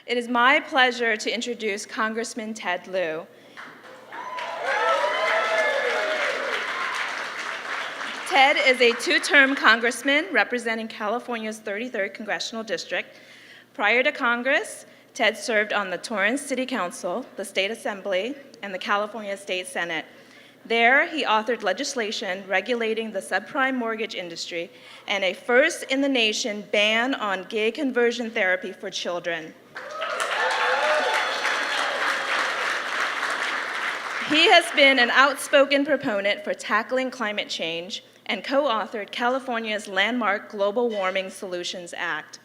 It is my pleasure to introduce Congressman Ted Lieu. Ted is a two-term congressman representing California's 33rd Congressional District. Prior to Congress, Ted served on the Torrance City Council, the State Assembly, and the California State Senate. There, he authored legislation regulating the subprime mortgage industry and a first-in-the-nation ban on gay conversion therapy for children. He has been an outspoken proponent for tackling climate change and co-authored California's landmark Global Warming Solutions Act.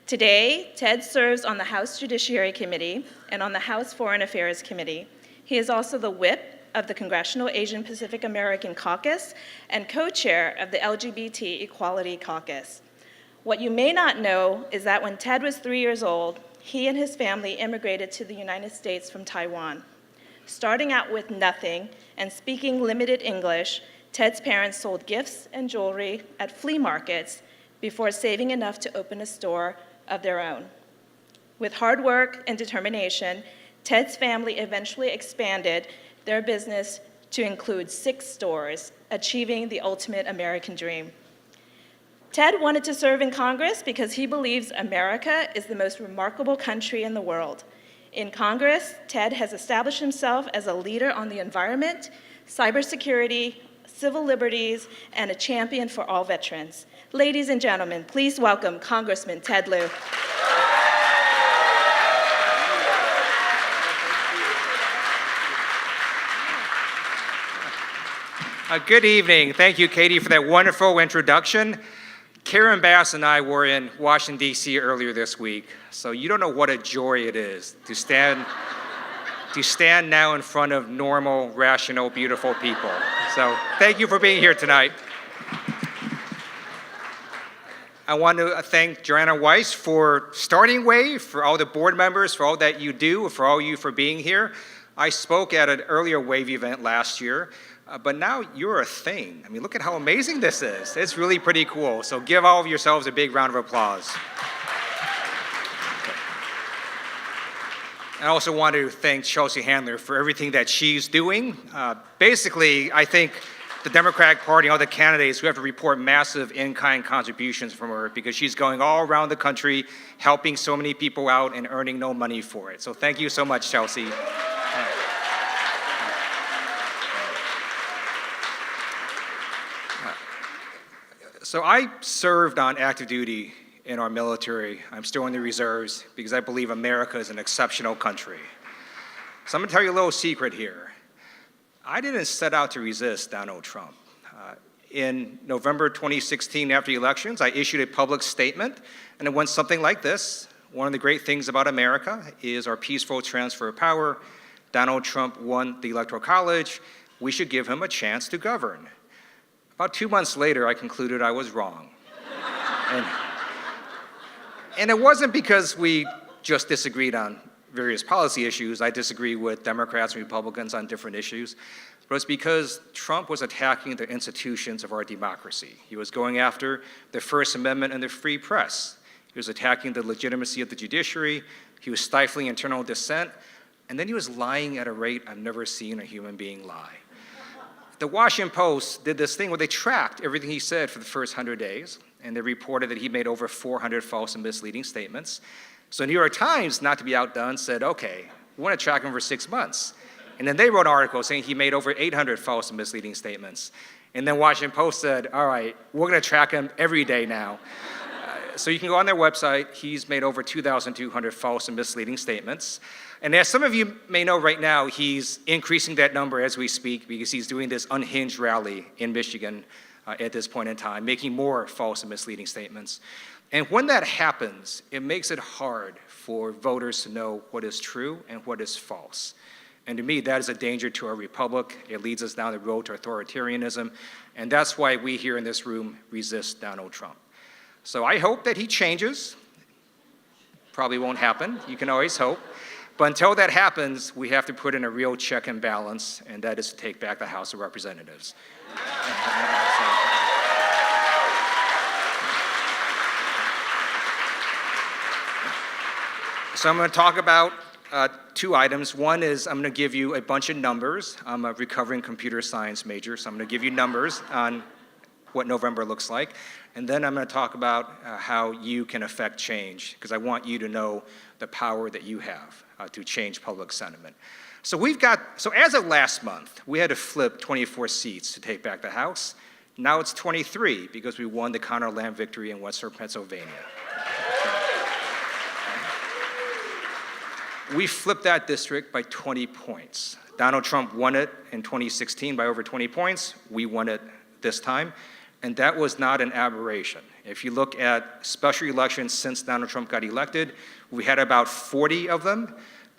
Today, Ted serves on the House Judiciary Committee and on the House Foreign Affairs Committee. He is also the whip of the Congressional Asian Pacific American Caucus and co-chair of the LGBT Equality Caucus. What you may not know is that when Ted was 3 years old, he and his family immigrated to the United States from Taiwan. Starting out with nothing and speaking limited English, Ted's parents sold gifts and jewelry at flea markets before saving enough to open a store of their own. With hard work and determination, Ted's family eventually expanded their business to include 6 stores, achieving the ultimate American dream. Ted wanted to serve in Congress because he believes America is the most remarkable country in the world. In Congress, Ted has established himself as a leader on the environment, cybersecurity, civil liberties, and a champion for all veterans. Ladies and gentlemen, please welcome Congressman Ted Lieu. Good evening. Thank you, Katie, for that wonderful introduction. Karen Bass and I were in Washington, D.C. earlier this week, so you don't know what a joy it is to stand now in front of normal, rational, beautiful people. So thank you for being here tonight. I want to thank Joanna Weiss for starting WAVE, for all the board members, for all that you do, for all you for being here. I spoke at an earlier WAVE event last year, but now you're a thing. I mean, look at how amazing this is. It's really pretty cool. So give all of yourselves a big round of applause. I also want to thank Chelsea Handler for everything that she's doing. Basically, I think the Democratic Party, all the candidates, we have to report massive in-kind contributions from her because she's going all around the country, helping so many people out and earning no money for it. So thank you so much, Chelsea. So I served on active duty in our military. I'm still in the reserves because I believe America is an exceptional country. So I'm gonna tell you a little secret here. I didn't set out to resist Donald Trump. In November 2016, after the elections, I issued a public statement, and it went something like this. One of the great things about America is our peaceful transfer of power. Donald Trump won the Electoral College. We should give him a chance to govern. About 2 months later, I concluded I was wrong. And it wasn't because we just disagreed on various policy issues. I disagree with Democrats and Republicans on different issues. But it's because Trump was attacking the institutions of our democracy. He was going after the First Amendment and the free press. He was attacking the legitimacy of the judiciary. He was stifling internal dissent. And then he was lying at a rate I've never seen a human being lie. The Washington Post did this thing where they tracked everything he said for the first 100 days, and they reported that he made over 400 false and misleading statements. So New York Times, not to be outdone, said, okay, we want to track him for 6 months. And then they wrote an article saying he made over 800 false and misleading statements. And then Washington Post said, all right, we're going to track him every day now. So you can go on their website. He's made over 2,200 false and misleading statements. And as some of you may know right now, he's increasing that number as we speak because he's doing this unhinged rally in Michigan at this point in time, making more false and misleading statements. And when that happens, it makes it hard for voters to know what is true and what is false. And to me, that is a danger to our republic. It leads us down the road to authoritarianism. And that's why we here in this room resist Donald Trump. So I hope that he changes. Probably won't happen. You can always hope. But until that happens, we have to put in a real check and balance, and that is to take back the House of Representatives. So I'm going to talk about two items. One is I'm going to give you a bunch of numbers. I'm a recovering computer science major, so I'm going to give you numbers on what November looks like. And then I'm going to talk about how you can affect change, because I want you to know the power that you have to change public sentiment. So as of last month, we had to flip 24 seats to take back the House. Now it's 23 because we won the counter land victory in Western Pennsylvania. We flipped that district by 20 points. Donald Trump won it in 2016 by over 20 points. We won it this time, and that was not an aberration. If you look at special elections since Donald Trump got elected, we had about 40 of them,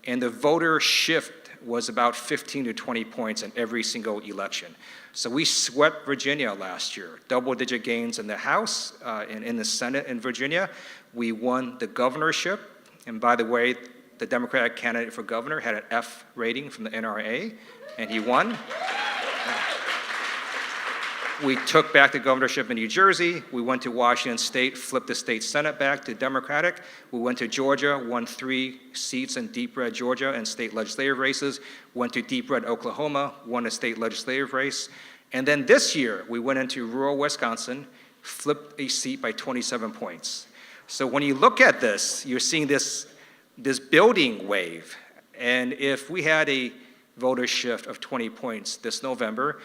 and the voter shift was about 15 to 20 points in every single election. So we swept Virginia last year, double-digit gains in the House and in the Senate in Virginia. We won the governorship, and by the way, the Democratic candidate for governor had an F rating from the NRA, and he won. We took back the governorship in New Jersey. We went to Washington State, flipped the state Senate back to Democratic. We went to Georgia, won 3 seats in deep red Georgia and state legislative races. Went to deep red Oklahoma, won a state legislative race. And then this year, we went into rural Wisconsin, flipped a seat by 27 points. So when you look at this, you're seeing this building wave. And if we had a voter shift of 20 points this November,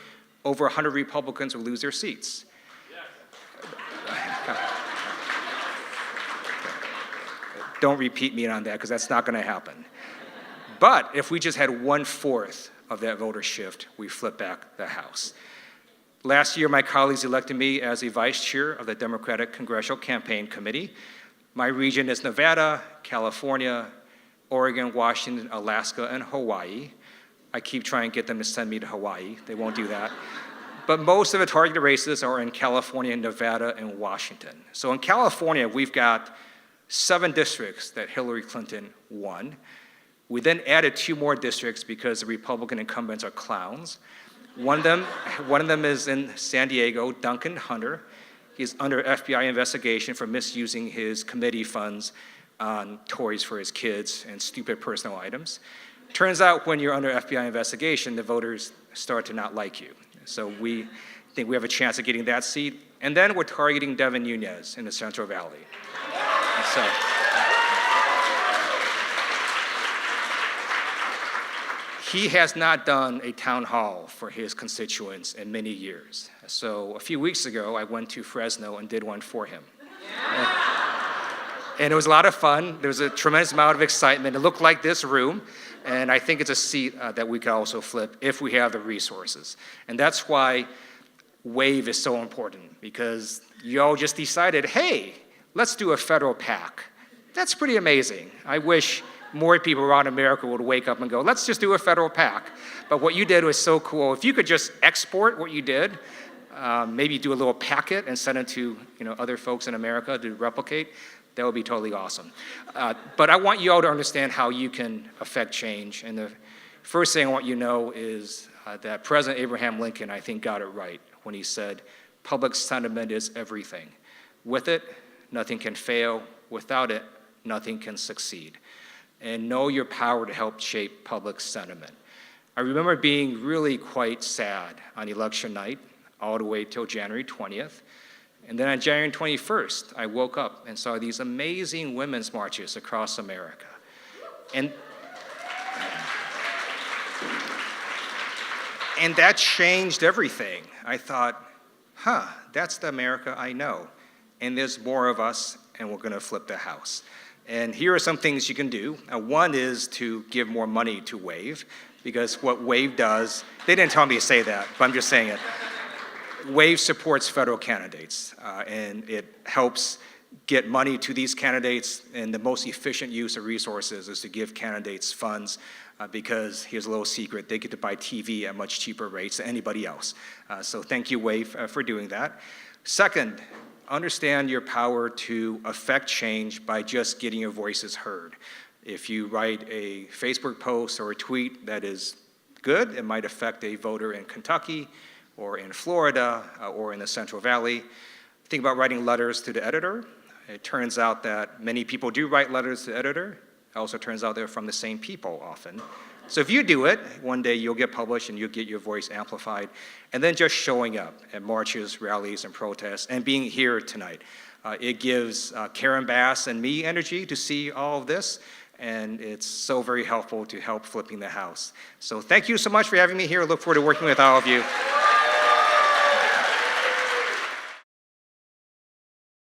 over 100 Republicans will lose their seats. Yes. Don't repeat me on that, because that's not going to happen. But if we just had 1/4 of that voter shift, we flip back the House. Last year, my colleagues elected me as the vice chair of the Democratic Congressional Campaign Committee. My region is Nevada, California, Oregon, Washington, Alaska, and Hawaii. I keep trying to get them to send me to Hawaii. They won't do that. But most of the targeted races are in California, Nevada, and Washington. So in California, we've got 7 districts that Hillary Clinton won. We then added 2 more districts because the Republican incumbents are clowns. One of them is in San Diego, Duncan Hunter. He's under FBI investigation for misusing his committee funds on toys for his kids and stupid personal items. Turns out when you're under FBI investigation, the voters start to not like you. So we think we have a chance of getting that seat. And then we're targeting Devin Nunes in the Central Valley. So, he has not done a town hall for his constituents in many years. So a few weeks ago, I went to Fresno and did one for him. And it was a lot of fun. There was a tremendous amount of excitement. It looked like this room. And I think it's a seat that we could also flip if we have the resources. And that's why WAVE is so important, because you all just decided, hey, let's do a federal PAC. That's pretty amazing. I wish more people around America would wake up and go, let's just do a federal PAC. But what you did was so cool. If you could just export what you did, maybe do a little packet and send it to other folks in America to replicate, that would be totally awesome. But I want you all to understand how you can affect change. And the first thing I want you to know is that President Abraham Lincoln, I think, got it right when he said, public sentiment is everything. With it, nothing can fail. Without it, nothing can succeed. And know your power to help shape public sentiment. I remember being really quite sad on election night, all the way till January 20th. And then on January 21st, I woke up and saw these amazing women's marches across America. And that changed everything. I thought, that's the America I know. And there's more of us, and we're gonna flip the House. And here are some things you can do. One is to give more money to WAVE, because what WAVE does, they didn't tell me to say that, but I'm just saying it. WAVE supports federal candidates, and it helps get money to these candidates, and the most efficient use of resources is to give candidates funds, because here's a little secret, they get to buy TV at much cheaper rates than anybody else. So thank you, WAVE, for doing that. Second, understand your power to affect change by just getting your voices heard. If you write a Facebook post or a tweet that is good, it might affect a voter in Kentucky, or in Florida, or in the Central Valley. Think about writing letters to the editor. It turns out that many people do write letters to the editor. It also turns out they're from the same people often. So if you do it, one day you'll get published and you'll get your voice amplified. And then just showing up at marches, rallies, and protests, and being here tonight. It gives Karen Bass and me energy to see all of this, and it's so very helpful to help flipping the House. So thank you so much for having me here. I look forward to working with all of you.